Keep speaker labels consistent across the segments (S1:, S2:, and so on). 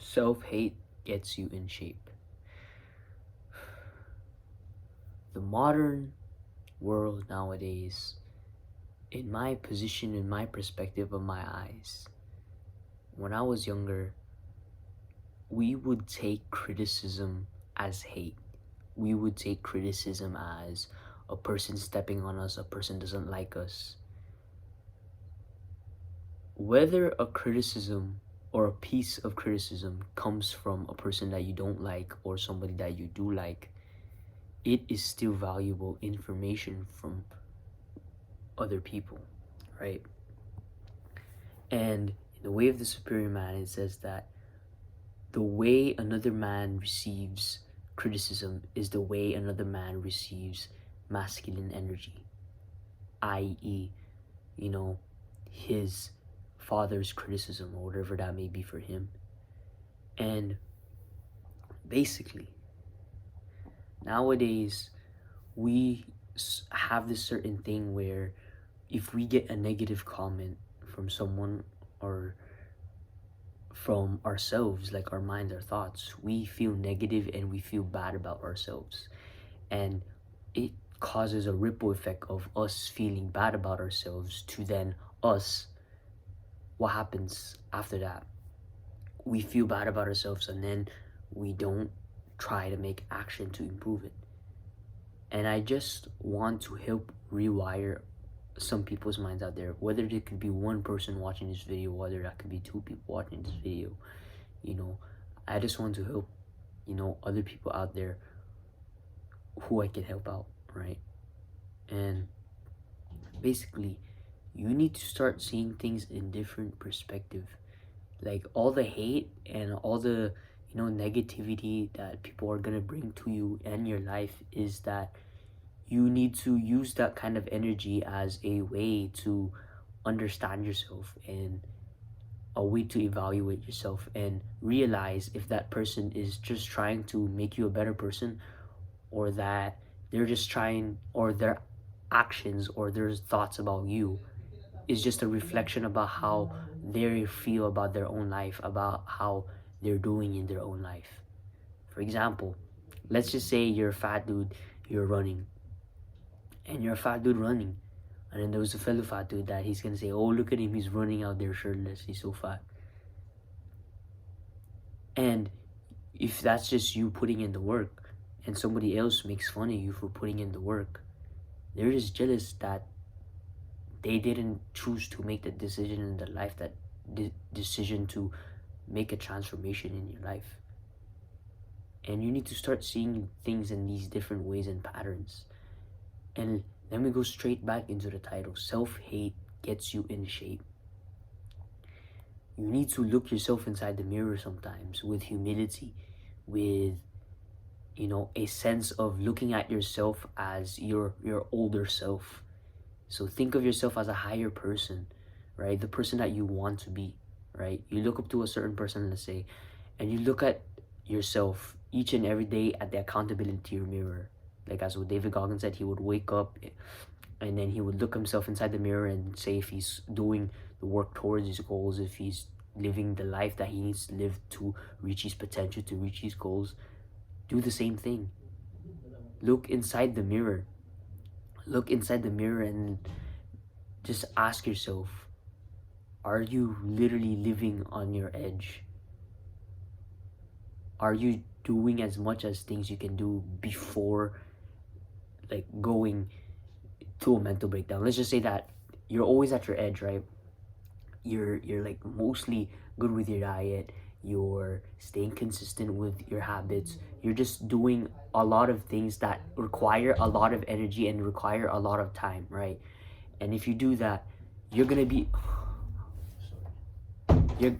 S1: Self-hate gets you in shape. The modern world nowadays, in my position, in my perspective of my eyes, when I was younger, we would take criticism as hate. We would take criticism as a person stepping on us, a person doesn't like us. Whether a criticism or a piece of criticism comes from a person that you don't like or somebody that you do like, it is still valuable information from other people, right? And in the way of the superior man, it says that the way another man receives criticism is the way another man receives masculine energy, i.e., his father's criticism or whatever that may be for him. And basically, nowadays, we have this certain thing where if we get a negative comment from someone or from ourselves, like our mind, our thoughts, we feel negative and we feel bad about ourselves. And it causes a ripple effect of us feeling bad about ourselves to then us. What happens after that? We feel bad about ourselves and then we don't try to make action to improve it. And I just want to help rewire some people's minds out there, whether there could be one person watching this video, whether that could be two people watching this video. I just want to help other people out there who I can help out, right? And basically, you need to start seeing things in different perspective. Like all the hate and all the negativity that people are gonna bring to you and your life is that you need to use that kind of energy as a way to understand yourself and a way to evaluate yourself and realize if that person is just trying to make you a better person, or that they're just trying, or their actions or their thoughts about you is just a reflection about how they feel about their own life, about how they're doing in their own life. For example, let's just say you're a fat dude, you're running, and you're a fat dude running, and then there was a fellow fat dude that he's gonna say, oh, look at him, he's running out there shirtless, he's so fat. And if that's just you putting in the work and somebody else makes fun of you for putting in the work, they're just jealous that they didn't choose to make the decision in their life, that decision to make a transformation in your life. And you need to start seeing things in these different ways and patterns. And then we go straight back into the title. Self-hate gets you in shape. You need to look yourself inside the mirror sometimes with humility, with a sense of looking at yourself as your older self. So think of yourself as a higher person, right? The person that you want to be, right? You look up to a certain person, let's say, and you look at yourself each and every day at the accountability mirror. Like as what David Goggins said, he would wake up and then he would look himself inside the mirror and say if he's doing the work towards his goals, if he's living the life that he needs to live to reach his potential, to reach his goals. Do the same thing. Look inside the mirror. Look inside the mirror and just ask yourself, are you literally living on your edge? Are you doing as much as things you can do before like going to a mental breakdown? Let's just say that you're always at your edge, right? You're like mostly good with your diet, you're staying consistent with your habits, you're just doing a lot of things that require a lot of energy and require a lot of time, right? And if you do that, you're gonna be you're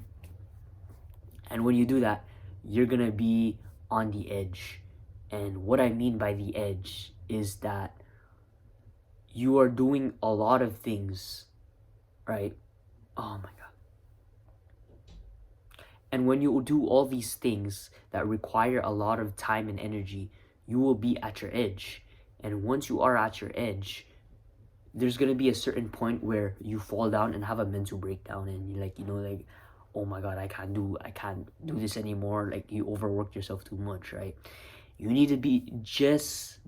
S1: and when you do that, you're gonna be on the edge. And what I mean by the edge is that you are doing a lot of things, right? Oh my god. And when you do all these things that require a lot of time and energy, you will be at your edge. And once you are at your edge, there's gonna be a certain point where you fall down and have a mental breakdown, and you're like, oh my god, I can't do this anymore. Like you overworked yourself too much, right? You need to be just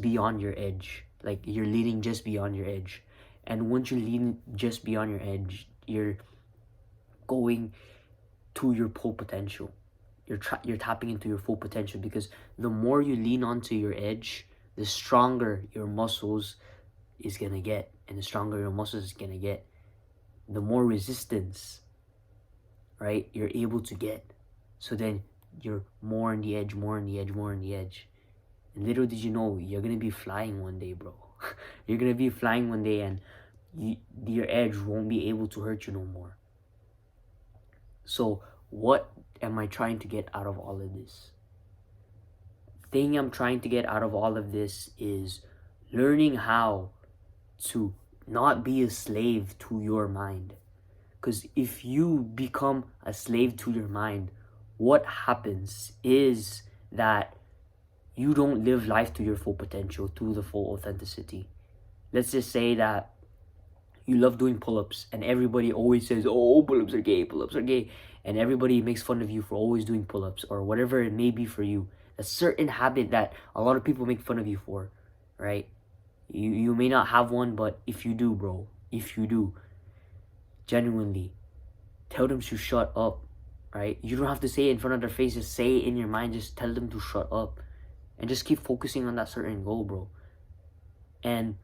S1: beyond your edge. Like you're leaning just beyond your edge. And once you lean just beyond your edge, you're going to your full potential. You're tapping into your full potential, because the more you lean onto your edge, the stronger your muscles is gonna get, and the stronger your muscles is gonna get, the more resistance, right, you're able to get. So then you're more on the edge, more on the edge, more on the edge. And little did you know, you're gonna be flying one day, bro. You're gonna be flying one day, and your edge won't be able to hurt you no more. So what am I trying to get out of all of this? Thing I'm trying to get out of all of this is learning how to not be a slave to your mind. Because if you become a slave to your mind, what happens is that you don't live life to your full potential, to the full authenticity. Let's just say that you love doing pull-ups, and everybody always says, oh, pull-ups are gay, pull-ups are gay. And everybody makes fun of you for always doing pull-ups, or whatever it may be for you. A certain habit that a lot of people make fun of you for, right? You may not have one, but if you do, bro, if you do, genuinely, tell them to shut up, right? You don't have to say it in front of their face. Just say it in your mind. Just tell them to shut up. And just keep focusing on that certain goal, bro. And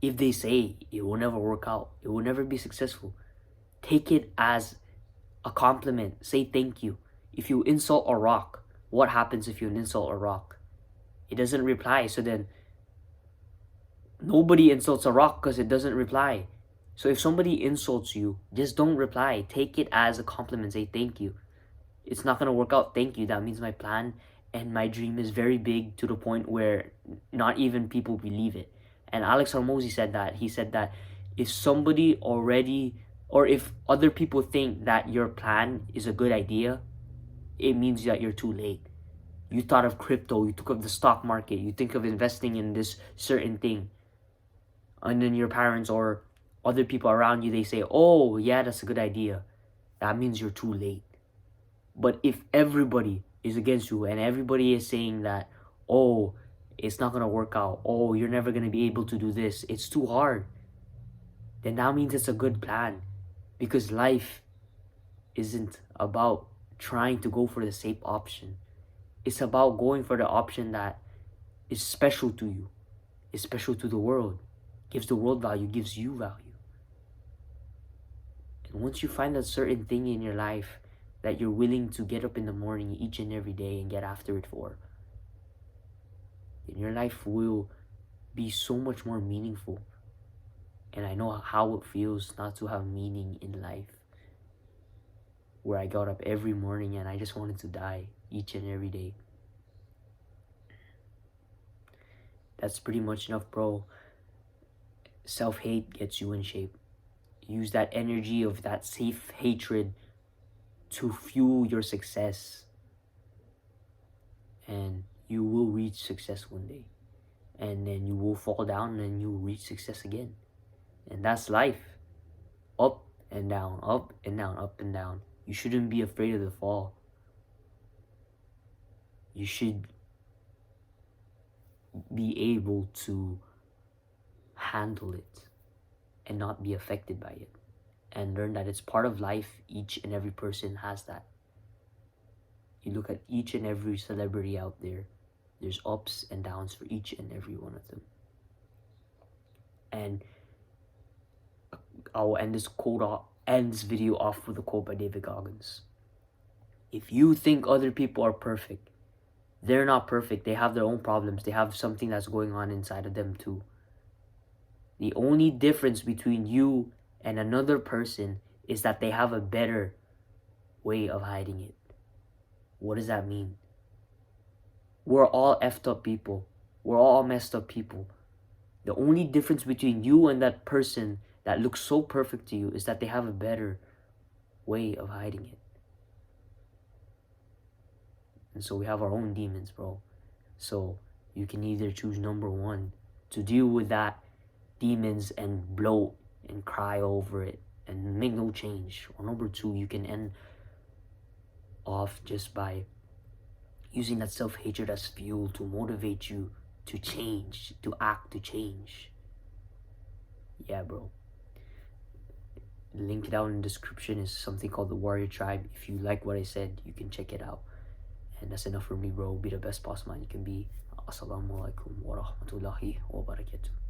S1: if they say it will never work out, it will never be successful, take it as a compliment. Say thank you. If you insult a rock, what happens if you insult a rock? It doesn't reply. So then nobody insults a rock because it doesn't reply. So if somebody insults you, just don't reply. Take it as a compliment. Say thank you. It's not going to work out. Thank you. That means my plan and my dream is very big, to the point where not even people believe it. And Alex Hormozy said that. He said that if somebody already, or if other people think that your plan is a good idea, it means that you're too late. You thought of crypto, you took of the stock market, you think of investing in this certain thing. And then your parents or other people around you, they say, oh, yeah, that's a good idea. That means you're too late. But if everybody is against you, and everybody is saying that, oh, it's not going to work out, oh, you're never going to be able to do this, it's too hard, then that means it's a good plan. Because life isn't about trying to go for the safe option. It's about going for the option that is special to you, is special to the world, gives the world value, gives you value. And once you find a certain thing in your life that you're willing to get up in the morning each and every day and get after it for, then your life will be so much more meaningful. And I know how it feels not to have meaning in life, where I got up every morning and I just wanted to die each and every day. That's pretty much enough, bro. Self-hate gets you in shape. Use that energy of that safe hatred to fuel your success, and you will reach success one day. And then you will fall down and you'll reach success again. And that's life. Up and down, up and down, up and down. You shouldn't be afraid of the fall. You should be able to handle it and not be affected by it, and learn that it's part of life. Each and every person has that. You look at each and every celebrity out there, there's ups and downs for each and every one of them. And I'll end this video off with a quote by David Goggins. If you think other people are perfect, they're not perfect. They have their own problems. They have something that's going on inside of them too. The only difference between you and another person is that they have a better way of hiding it. What does that mean? We're all effed up people. We're all messed up people. The only difference between you and that person that looks so perfect to you is that they have a better way of hiding it. And so we have our own demons, bro. So you can either choose number one, to deal with that demons and bloat and cry over it, and make no change. Or number two, you can end off just by using that self-hatred as fuel to motivate you to change, to act, to change. Yeah, bro. Link it out in the description is something called the Warrior Tribe. If you like what I said, you can check it out. And that's enough for me, bro. Be the best boss man you can be. Assalamu alaikum wa rahmatullahi wa barakatuh.